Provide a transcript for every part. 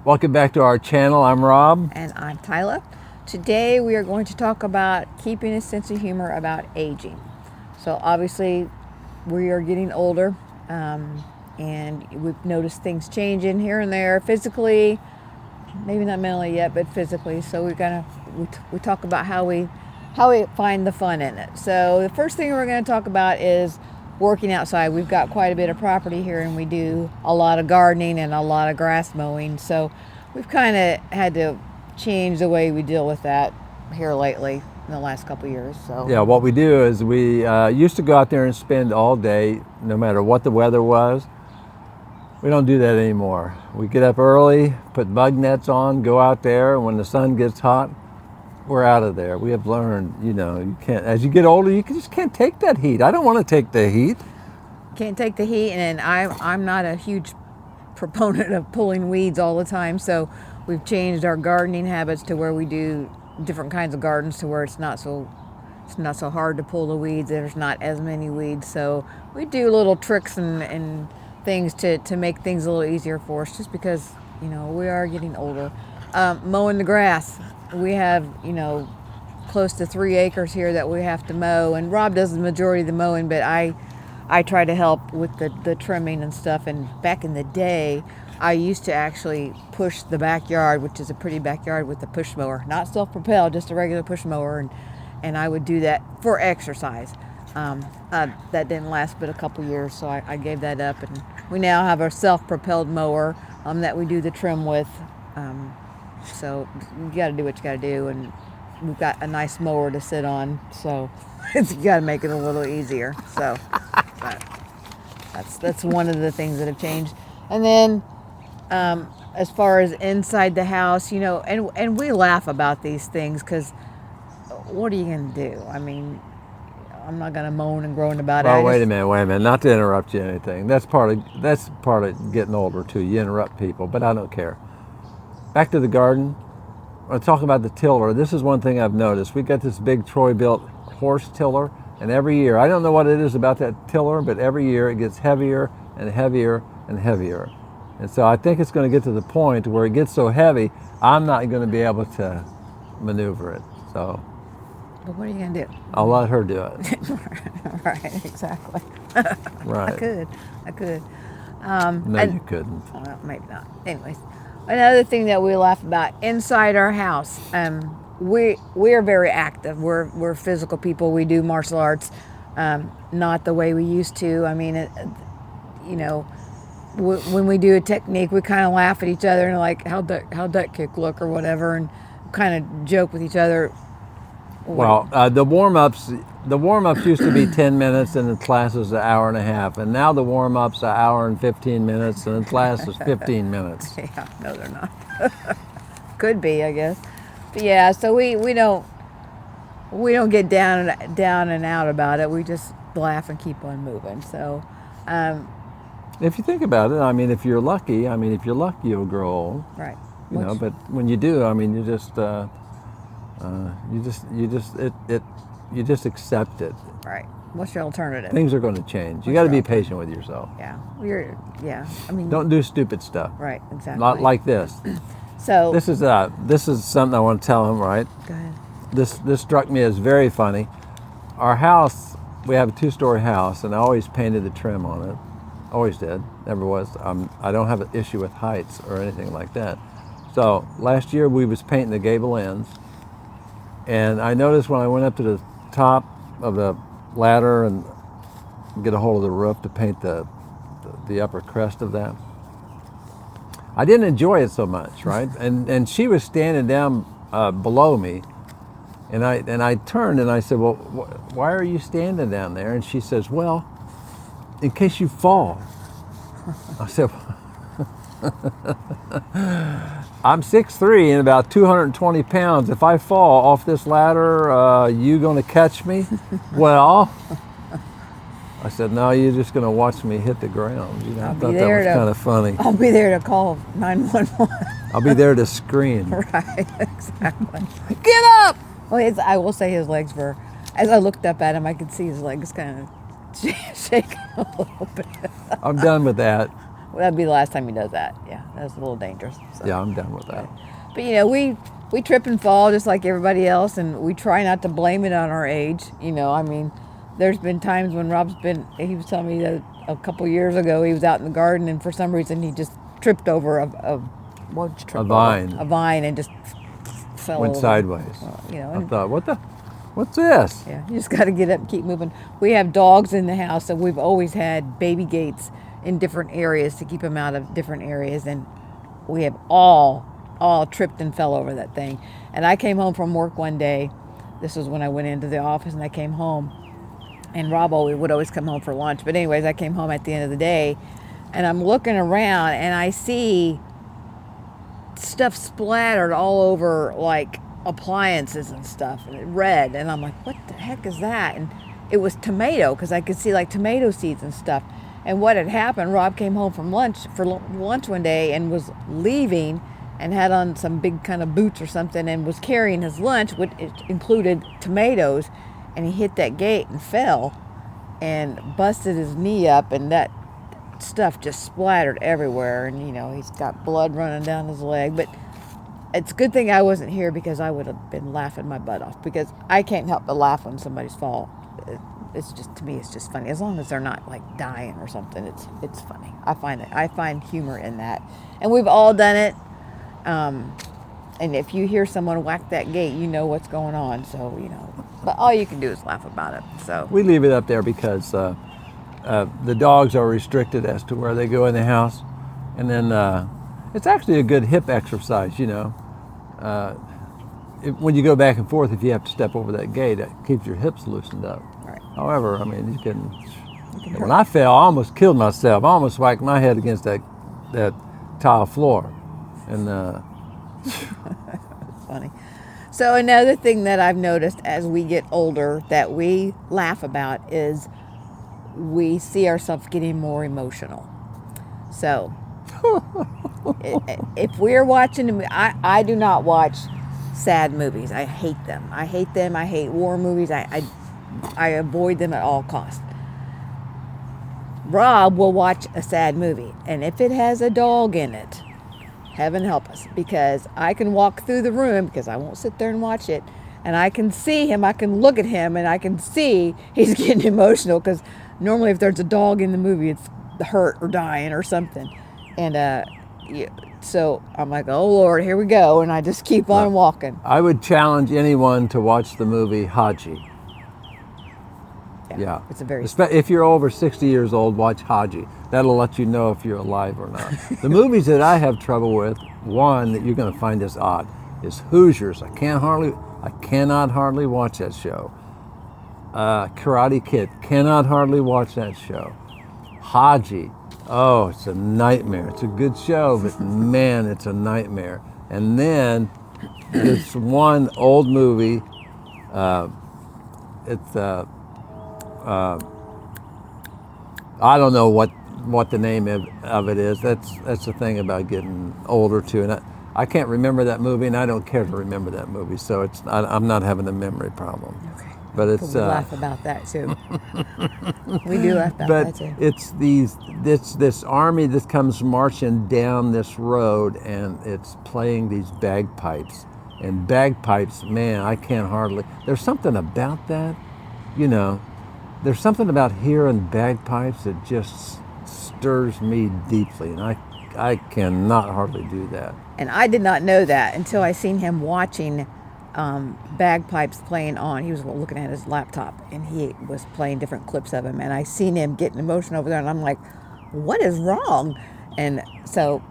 Welcome back to our channel. I'm Rob. And I'm Tyla. Today we are going to talk about keeping a sense of humor about aging. So obviously we are getting older, and we've noticed things changing here and there physically, maybe not mentally yet, but physically. So we talk about how we find the fun in it. So the first thing we're going to talk about is working outside. We've got quite a bit of property here, and we do a lot of gardening and a lot of grass mowing. So we've kind of had to change the way we deal with that here lately in the last couple of years. So Yeah, what we do is we used to go out there and spend all day, no matter what the weather was. We don't do that anymore. We get up early, put bug nets on, go out there, and when the sun gets hot, we're out of there. We have learned, you can't, as you get older, just can't take that heat. I don't want to take the heat. can't take the heat, and I'm not a huge proponent of pulling weeds all the time. So we've changed our gardening habits to where we do different kinds of gardens to where it's not so hard to pull the weeds. There's not as many weeds. So we do little tricks and things to make things a little easier for us, just because we are getting older. Mowing the grass, we have close to 3 acres here that we have to mow, and Rob does the majority of the mowing, but I try to help with the trimming and stuff. And back in the day, I used to actually push the backyard, which is a pretty backyard, with a push mower, not self-propelled, just a regular push mower, and I would do that for exercise. That didn't last but a couple years, so I gave that up, and we now have a self-propelled mower that we do the trim with. So you got to do what you got to do, and we've got a nice mower to sit on, so you got to make it a little easier. So that's one of the things that have changed. And then as far as inside the house, and we laugh about these things because what are you going to do? I mean, I'm not going to moan and groan about it. Oh, wait a minute. Not to interrupt you or anything. That's part of getting older too. You interrupt people, but I don't care. Back to the garden. I'm talking about the tiller. This is one thing I've noticed. We got this big Troy-built horse tiller, and every year, I don't know what it is about that tiller, but every year it gets heavier and heavier and heavier. And so I think it's going to get to the point where it gets so heavy, I'm not going to be able to maneuver it. So. But what are you going to do? I'll let her do it. Right, exactly. Right. I could. No, you couldn't. Well, maybe not. Anyways, another thing that we laugh about inside our house, we are very active. We're physical people. We do martial arts, not the way we used to. I mean, when we do a technique, we kind of laugh at each other and like, how'd that kick look or whatever, and kind of joke with each other. Well, the warm-ups used to be 10 minutes and the class is an hour and a half, and now the warm-ups an hour and 15 minutes and the class is 15 minutes. Yeah, no, they're not. Could be, I guess. But yeah, so we don't get down and out about it. We just laugh and keep on moving. So if you think about it, I mean, if you're lucky, you'll grow old. Right. But when you do, I mean, you just accept it. Right. What's your alternative? Things are going to change. You got to be patient with yourself. Yeah. I mean, don't do stupid stuff. Right. Exactly. Not like this. So this is something I want to tell him. Right. Go ahead. This struck me as very funny. Our house, we have a 2-story house, and I always painted the trim on it. Always did. Never was. I don't have an issue with heights or anything like that. So last year we was painting the gable ends, and I noticed when I went up to the top of the ladder and get a hold of the roof to paint the upper crest of that, I didn't enjoy it so much, right? and she was standing down below me, and I turned and I said, well, why are you standing down there? And she says, well, in case you fall. I said, I'm 6'3" and about 220 pounds. If I fall off this ladder, you gonna catch me? Well, I said, no, you're just gonna watch me hit the ground. I thought that was kind of funny. I'll be there to call 911. I'll be there to scream. Right, exactly. Get up! Well, I will say his legs were, as I looked up at him, I could see his legs kind of shaking a little bit. I'm done with that. that'd be the last time he does that. Yeah, that's a little dangerous. So. Yeah, I'm done with that. But you know, we trip and fall just like everybody else, and we try not to blame it on our age. You know, I mean, there's been times when he was telling me that a couple years ago he was out in the garden, and for some reason he just tripped over a vine and just fell Went over. sideways. You know, I thought, what's this? yeah, you just got to get up and keep moving. We have dogs in the house, so we've always had baby gates in different areas to keep them out of different areas, and we have all tripped and fell over that thing. And I came home from work one day. This was when I went into the office, and I came home, and Rob would always come home for lunch. But anyways, I came home at the end of the day, and I'm looking around, and I see stuff splattered all over, like appliances and stuff, and red. And I'm like, what the heck is that? And it was tomato, because I could see like tomato seeds and stuff. And what had happened, Rob came home from lunch one day and was leaving and had on some big kind of boots or something and was carrying his lunch, which included tomatoes, and he hit that gate and fell and busted his knee up, and that stuff just splattered everywhere, and you know, he's got blood running down his leg. But it's a good thing I wasn't here, because I would have been laughing my butt off, because I can't help but laugh when somebody's fall. It's just, to me, it's just funny. As long as they're not like dying or something, it's funny. I find humor in that, and we've all done it. And if you hear someone whack that gate, you know what's going on. So, you know, but all you can do is laugh about it. So We leave it up there because the dogs are restricted as to where they go in the house. And then it's actually a good hip exercise, you know. When you go back and forth, if you have to step over that gate, it keeps your hips loosened up. Right. However, I mean, when I fell, I almost killed myself. I almost whacked my head against that tile floor. And it's funny. So another thing that I've noticed as we get older that we laugh about is we see ourselves getting more emotional. So if we're watching, I do not watch sad movies. I hate them. I hate war movies. I avoid them at all costs. Rob will watch a sad movie, and if it has a dog in it, heaven help us, because I can walk through the room, because I won't sit there and watch it, and I can see him, I can look at him, and I can see he's getting emotional, because normally if there's a dog in the movie, it's hurt or dying or something. And so I'm like, oh Lord, here we go, and I just keep on walking. I would challenge anyone to watch the movie Haji. Yeah. It's a very... If you're over 60 years old, watch Haji. That'll let you know if you're alive or not. The movies that I have trouble with, one that you're going to find this odd, is Hoosiers. I cannot hardly watch that show. Karate Kid, cannot hardly watch that show. Haji, oh, it's a nightmare. It's a good show, but man, it's a nightmare. And then this one old movie, I don't know what the name of it is. That's the thing about getting older too. And I can't remember that movie, and I don't care to remember that movie. So I'm not having a memory problem. Okay. But it's we laugh about that too. We do laugh about that too. It's this army that comes marching down this road, and it's playing these bagpipes. And bagpipes, man, I can't hardly. There's something about that, you know. There's something about hearing bagpipes that just stirs me deeply, and I cannot hardly do that. And I did not know that until I seen him watching bagpipes playing on. He was looking at his laptop, and he was playing different clips of him, and I seen him getting emotional over there, and I'm like, what is wrong? And so,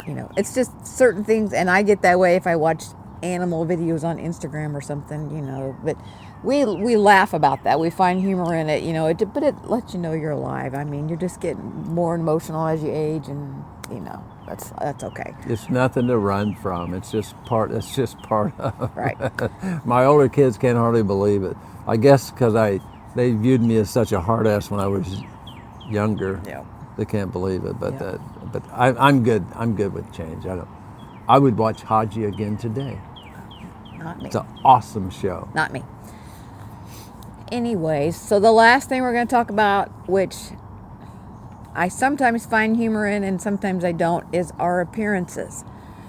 you know, it's just certain things, and I get that way if I watch animal videos on Instagram or something, you know, but we laugh about that. We find humor in it, you know, but it lets you know you're alive. I mean, you're just getting more emotional as you age, and you know, that's okay. It's nothing to run from. It's just part of. Right. My older kids can't hardly believe it. I guess because they viewed me as such a hard ass when I was younger. Yeah. They can't believe it, but Yeah. but I'm good. I'm good with change. I would watch Haji again today. Not me. It's an awesome show. Not me. Anyways, so the last thing we're going to talk about, which I sometimes find humor in and sometimes I don't is our appearances.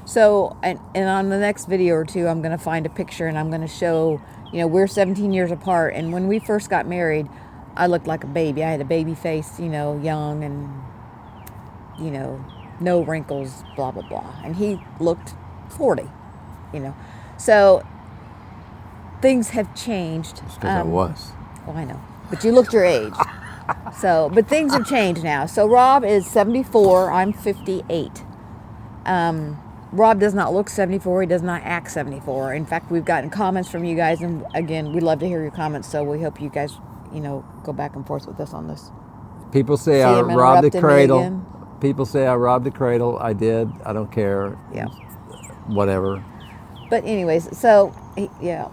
So, and on the next video or two, I'm going to find a picture and I'm going to show, we're 17 years apart. And when we first got married, I looked like a baby. I had a baby face, young and, no wrinkles, blah, blah, blah. And he looked 40. So things have changed. It's because I was. Well, I know, but you looked your age. So, but things have changed now. So Rob is 74. I'm 58. Rob does not look 74. He does not act 74. In fact, we've gotten comments from you guys, and again, we love to hear your comments. So we hope you guys, go back and forth with us on this. People say See I him robbed the interrupting me cradle. again? People say I robbed the cradle. I did. I don't care. Yeah. Whatever. But anyways, so yeah.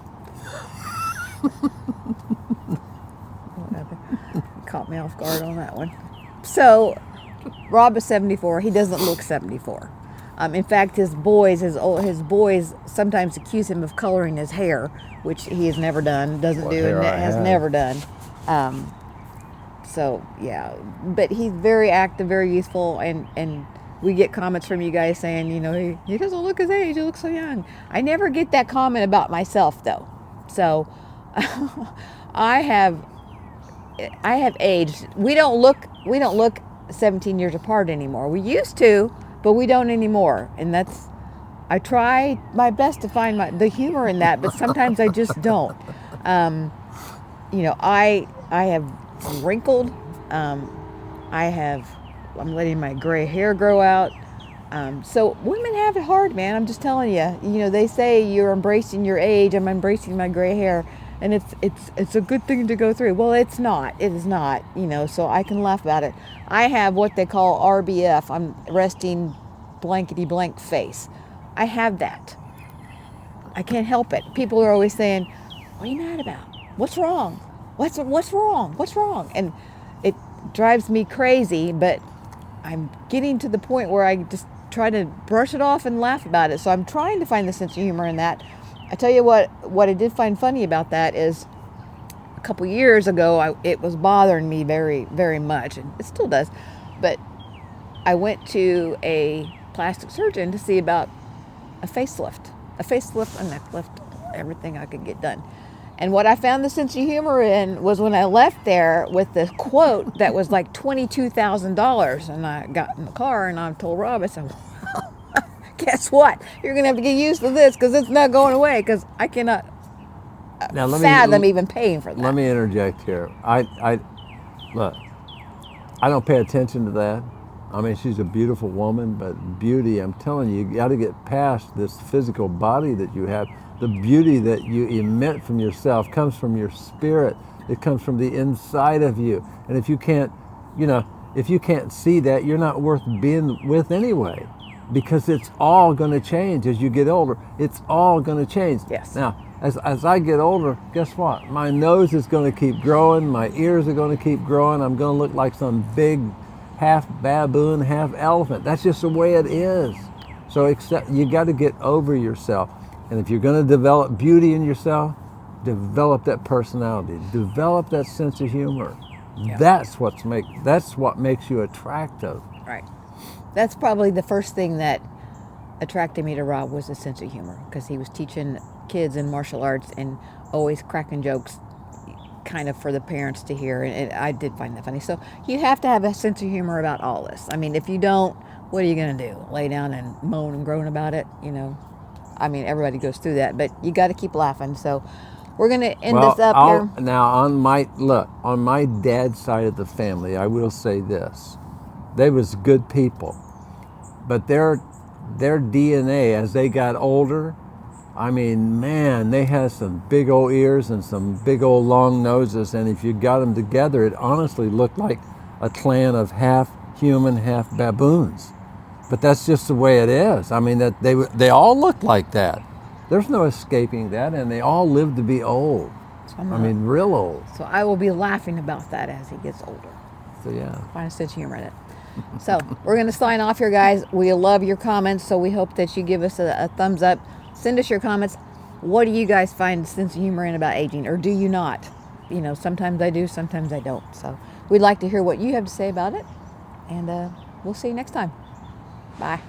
Whatever. Caught me off guard on that one. So Rob is 74. He doesn't look 74. In fact, his boys sometimes accuse him of coloring his hair, which he has never done, doesn't do, and has never done. So yeah, but he's very active, very youthful, and we get comments from you guys saying, he doesn't look his age, he looks so young. I never get that comment about myself though. So I have aged. We don't look 17 years apart anymore. We used to, but we don't anymore. And I try my best to find the humor in that, but sometimes I just don't. I have wrinkled. I'm letting my gray hair grow out. So women have it hard, man. I'm just telling you. They say you're embracing your age. I'm embracing my gray hair, and it's a good thing to go through. Well, it's not. It is not. So I can laugh about it. I have what they call RBF. I'm resting blankety blank face. I have that. I can't help it. People are always saying, "What are you mad about? What's wrong? What's wrong? What's wrong?" And it drives me crazy, but I'm getting to the point where I just try to brush it off and laugh about it. So I'm trying to find the sense of humor in that. I tell you what I did find funny about that is a couple years ago, it was bothering me very, very much, and it still does. But I went to a plastic surgeon to see about a facelift, a neck lift, everything I could get done. And what I found the sense of humor in was when I left there with this quote that was like $22,000. And I got in the car and I told Rob, I said, well, guess what? You're going to have to get used to this because it's not going away because I cannot fathom even paying for that. Let me interject here. Look, I don't pay attention to that. I mean, she's a beautiful woman, but beauty, I'm telling you, you got to get past this physical body that you have. The beauty that you emit from yourself comes from your spirit. It comes from the inside of you. And if you can't see that, you're not worth being with anyway, because it's all going to change as you get older. It's all going to change. Yes. Now, as I get older, guess what? My nose is going to keep growing. My ears are going to keep growing. I'm going to look like some big half baboon, half elephant. That's just the way it is. So you got to get over yourself. And if you're going to develop beauty in yourself, develop that personality, develop that sense of humor. Yeah. That's what makes you attractive. Right. That's probably the first thing that attracted me to Rob was a sense of humor, because he was teaching kids in martial arts and always cracking jokes kind of for the parents to hear, and I did find that funny. So you have to have a sense of humor about all this. I mean, if you don't, what are you going to do? Lay down and moan and groan about it? I mean, everybody goes through that, but you got to keep laughing. So we're going to end this up here. Now, on my dad's side of the family, I will say this. They was good people, but their DNA, as they got older, I mean, man, they had some big old ears and some big old long noses, and if you got them together, it honestly looked like a clan of half human, half baboons. But that's just the way it is. I mean, that they all look like that. There's no escaping that, and they all live to be old. Real old. So I will be laughing about that as he gets older. So yeah. Find a sense of humor in it. So we're going to sign off here, guys. We love your comments, so we hope that you give us a thumbs up. Send us your comments. What do you guys find a sense of humor in about aging, or do you not? Sometimes I do, sometimes I don't. So we'd like to hear what you have to say about it. And we'll see you next time. Bye.